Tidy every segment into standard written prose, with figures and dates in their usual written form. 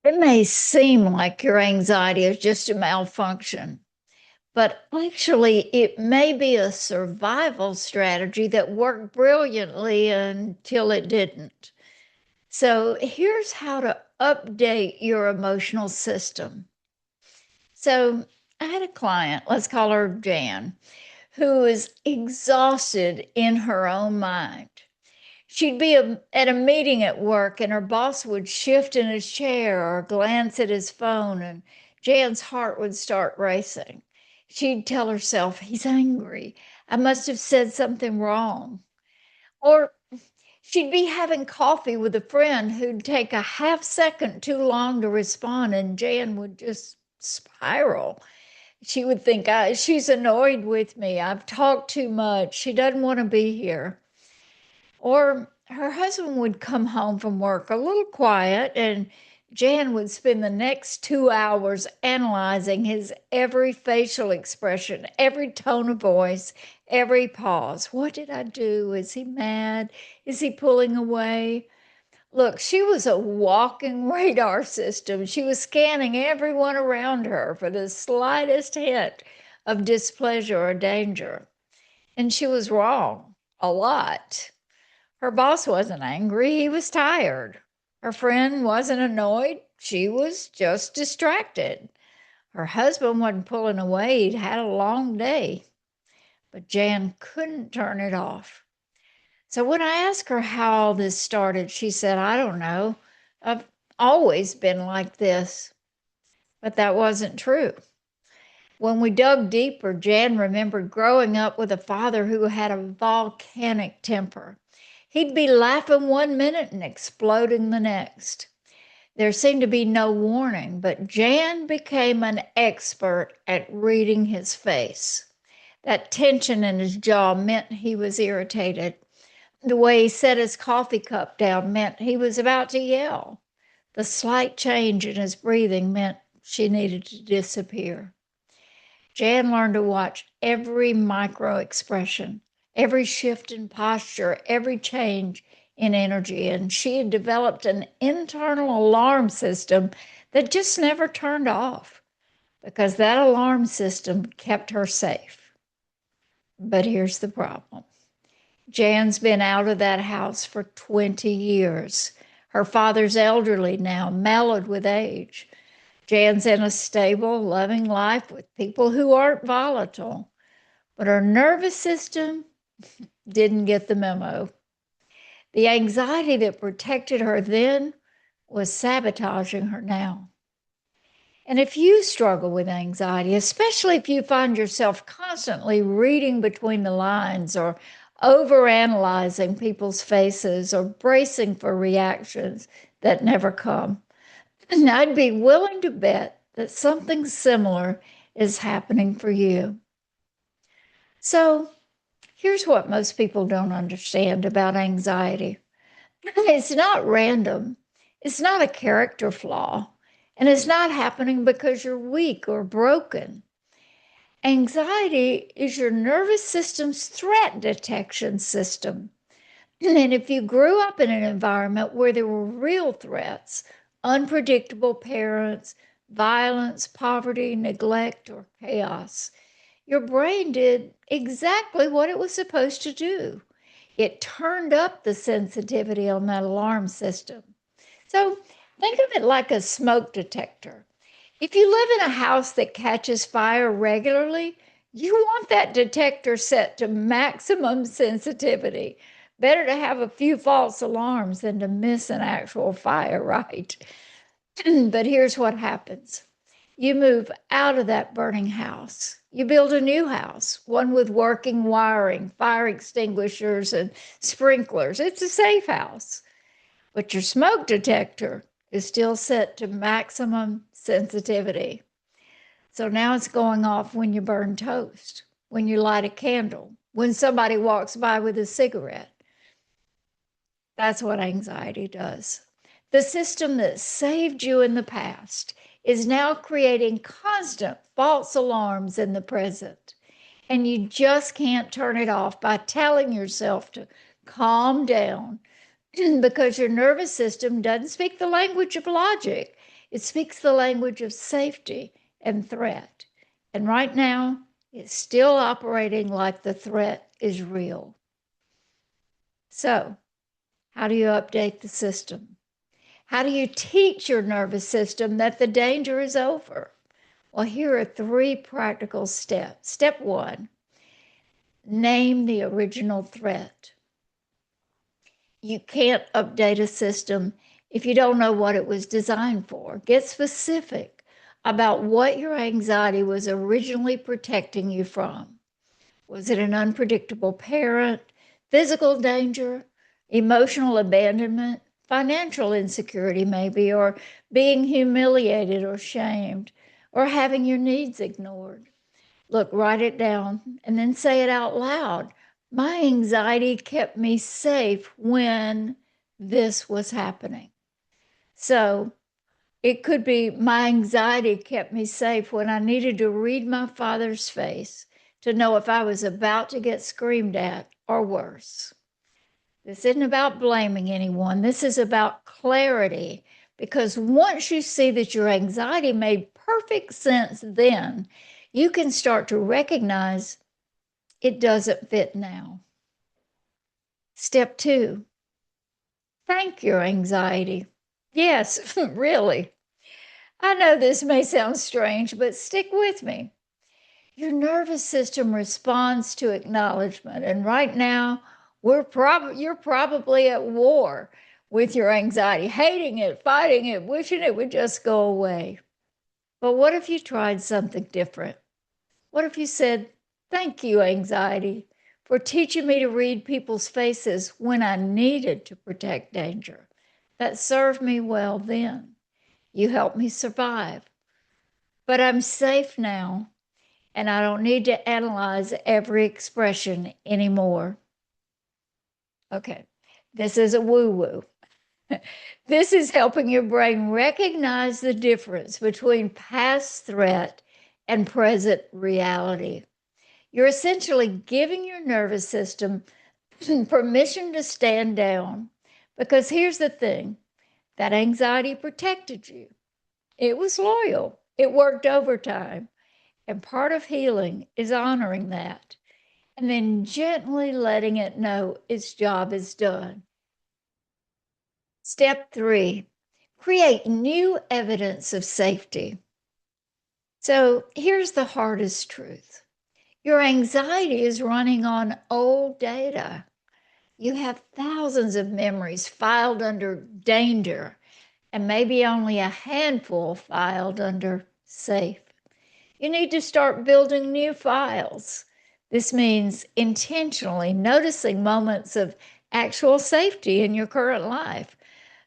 It may seem like your anxiety is just a malfunction, but actually, it may be a survival strategy that worked brilliantly until it didn't. So, here's how to update your emotional system. So, I had a client, let's call her Jan, who is exhausted in her own mind. She'd be at a meeting at work, and her boss would shift in his chair or glance at his phone, and Jan's heart would start racing. She'd tell herself, he's angry. I must have said something wrong. Or she'd be having coffee with a friend who'd take a half second too long to respond, and Jan would just spiral. She would think, she's annoyed with me. I've talked too much. She doesn't want to be here. Or her husband would come home from work a little quiet, and Jan would spend the next 2 hours analyzing his every facial expression, every tone of voice, every pause. What did I do? Is he mad? Is he pulling away? Look, she was a walking radar system. She was scanning everyone around her for the slightest hint of displeasure or danger. And she was wrong a lot. Her boss wasn't angry, he was tired. Her friend wasn't annoyed, she was just distracted. Her husband wasn't pulling away, he'd had a long day. But Jan couldn't turn it off. So when I asked her how all this started, she said, I don't know. I've always been like this. But that wasn't true. When we dug deeper, Jan remembered growing up with a father who had a volcanic temper. He'd be laughing 1 minute and exploding the next. There seemed to be no warning, but Jan became an expert at reading his face. That tension in his jaw meant he was irritated. The way he set his coffee cup down meant he was about to yell. The slight change in his breathing meant she needed to disappear. Jan learned to watch every micro expression, every shift in posture, every change in energy, and she had developed an internal alarm system that just never turned off because that alarm system kept her safe. But here's the problem. Jan's been out of that house for 20 years. Her father's elderly now, mellowed with age. Jan's in a stable, loving life with people who aren't volatile. But her nervous system didn't get the memo. The anxiety that protected her then was sabotaging her now. And if you struggle with anxiety, especially if you find yourself constantly reading between the lines or overanalyzing people's faces or bracing for reactions that never come, and I'd be willing to bet that something similar is happening for you. So here's what most people don't understand about anxiety. It's not random. It's not a character flaw. And it's not happening because you're weak or broken. Anxiety is your nervous system's threat detection system. And if you grew up in an environment where there were real threats, unpredictable parents, violence, poverty, neglect, or chaos, your brain did exactly what it was supposed to do. It turned up the sensitivity on that alarm system. So think of it like a smoke detector. If you live in a house that catches fire regularly, you want that detector set to maximum sensitivity. Better to have a few false alarms than to miss an actual fire, right? But here's what happens. You move out of that burning house. You build a new house, one with working wiring, fire extinguishers, and sprinklers. It's a safe house. But your smoke detector is still set to maximum sensitivity. So now it's going off when you burn toast, when you light a candle, when somebody walks by with a cigarette. That's what anxiety does. The system that saved you in the past is now creating constant false alarms in the present. And you just can't turn it off by telling yourself to calm down, because your nervous system doesn't speak the language of logic. It speaks the language of safety and threat. And right now, it's still operating like the threat is real. So, how do you update the system? How do you teach your nervous system that the danger is over? Well, here are 3 practical steps. Step 1, name the original threat. You can't update a system if you don't know what it was designed for. Get specific about what your anxiety was originally protecting you from. Was it an unpredictable parent, physical danger, emotional abandonment, financial insecurity maybe, or being humiliated or shamed, or having your needs ignored? Look, write it down and then say it out loud. My anxiety kept me safe when this was happening. So it could be my anxiety kept me safe when I needed to read my father's face to know if I was about to get screamed at or worse. This isn't about blaming anyone. This is about clarity, because once you see that your anxiety made perfect sense then, you can start to recognize it doesn't fit now. Step 2, thank your anxiety. Yes, really. I know this may sound strange, but stick with me. Your nervous system responds to acknowledgement, and right now you're probably at war with your anxiety, hating it, fighting it, wishing it would just go away. But what if you tried something different? What if you said, "Thank you, anxiety, for teaching me to read people's faces when I needed to protect danger. That served me well then. You helped me survive. But I'm safe now, and I don't need to analyze every expression anymore." Okay, this is a woo-woo. This is helping your brain recognize the difference between past threat and present reality. You're essentially giving your nervous system permission to stand down, because here's the thing, that anxiety protected you. It was loyal. It worked overtime. And part of healing is honoring that and then gently letting it know its job is done. Step 3, create new evidence of safety. So here's the hardest truth. Your anxiety is running on old data. You have thousands of memories filed under danger, and maybe only a handful filed under safe. You need to start building new files. This means intentionally noticing moments of actual safety in your current life.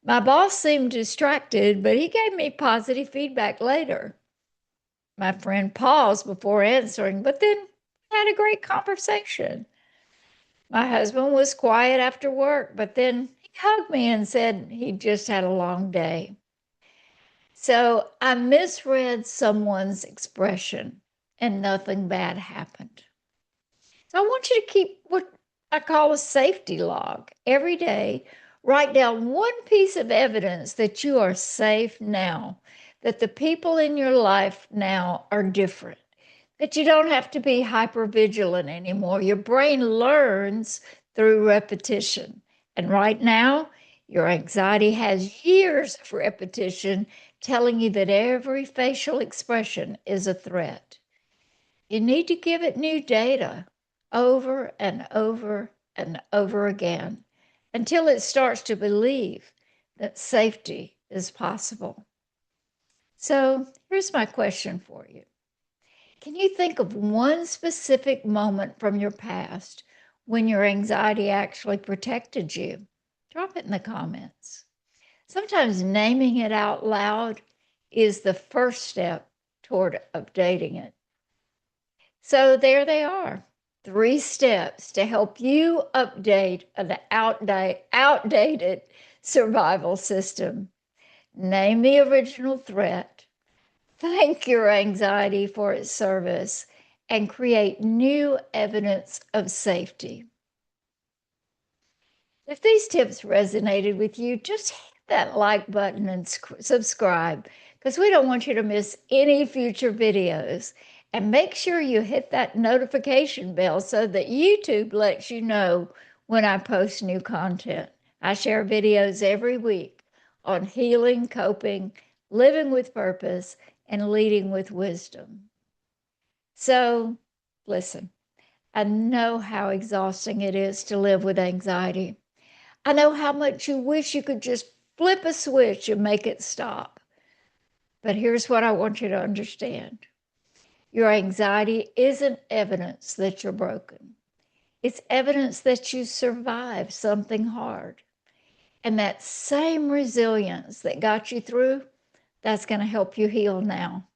My boss seemed distracted, but he gave me positive feedback later. My friend paused before answering, but then had a great conversation. My husband was quiet after work, but then he hugged me and said he just had a long day. So I misread someone's expression and nothing bad happened. So I want you to keep what I call a safety log. Every day, write down one piece of evidence that you are safe now, that the people in your life now are different, that you don't have to be hypervigilant anymore. Your brain learns through repetition. And right now, your anxiety has years of repetition telling you that every facial expression is a threat. You need to give it new data over and over and over again until it starts to believe that safety is possible. So here's my question for you. Can you think of one specific moment from your past when your anxiety actually protected you? Drop it in the comments. Sometimes naming it out loud is the first step toward updating it. So there they are, 3 steps to help you update an outdated survival system. Name the original threat, thank your anxiety for its service, and create new evidence of safety. If these tips resonated with you, just hit that like button and subscribe because we don't want you to miss any future videos. And make sure you hit that notification bell so that YouTube lets you know when I post new content. I share videos every week on healing, coping, living with purpose, and leading with wisdom. So, listen, I know how exhausting it is to live with anxiety. I know how much you wish you could just flip a switch and make it stop. But here's what I want you to understand. Your anxiety isn't evidence that you're broken. It's evidence that you survived something hard. And that same resilience that got you through, that's going to help you heal now.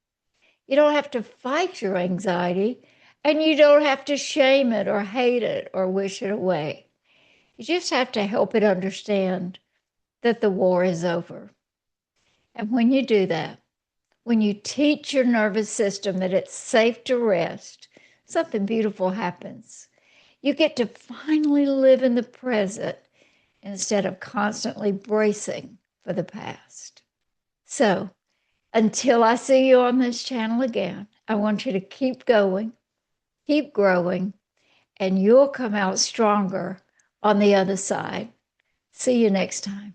You don't have to fight your anxiety, and you don't have to shame it or hate it or wish it away. You just have to help it understand that the war is over. And when you do that, when you teach your nervous system that it's safe to rest, something beautiful happens. You get to finally live in the present instead of constantly bracing for the past. So, until I see you on this channel again, I want you to keep going, keep growing, and you'll come out stronger on the other side. See you next time.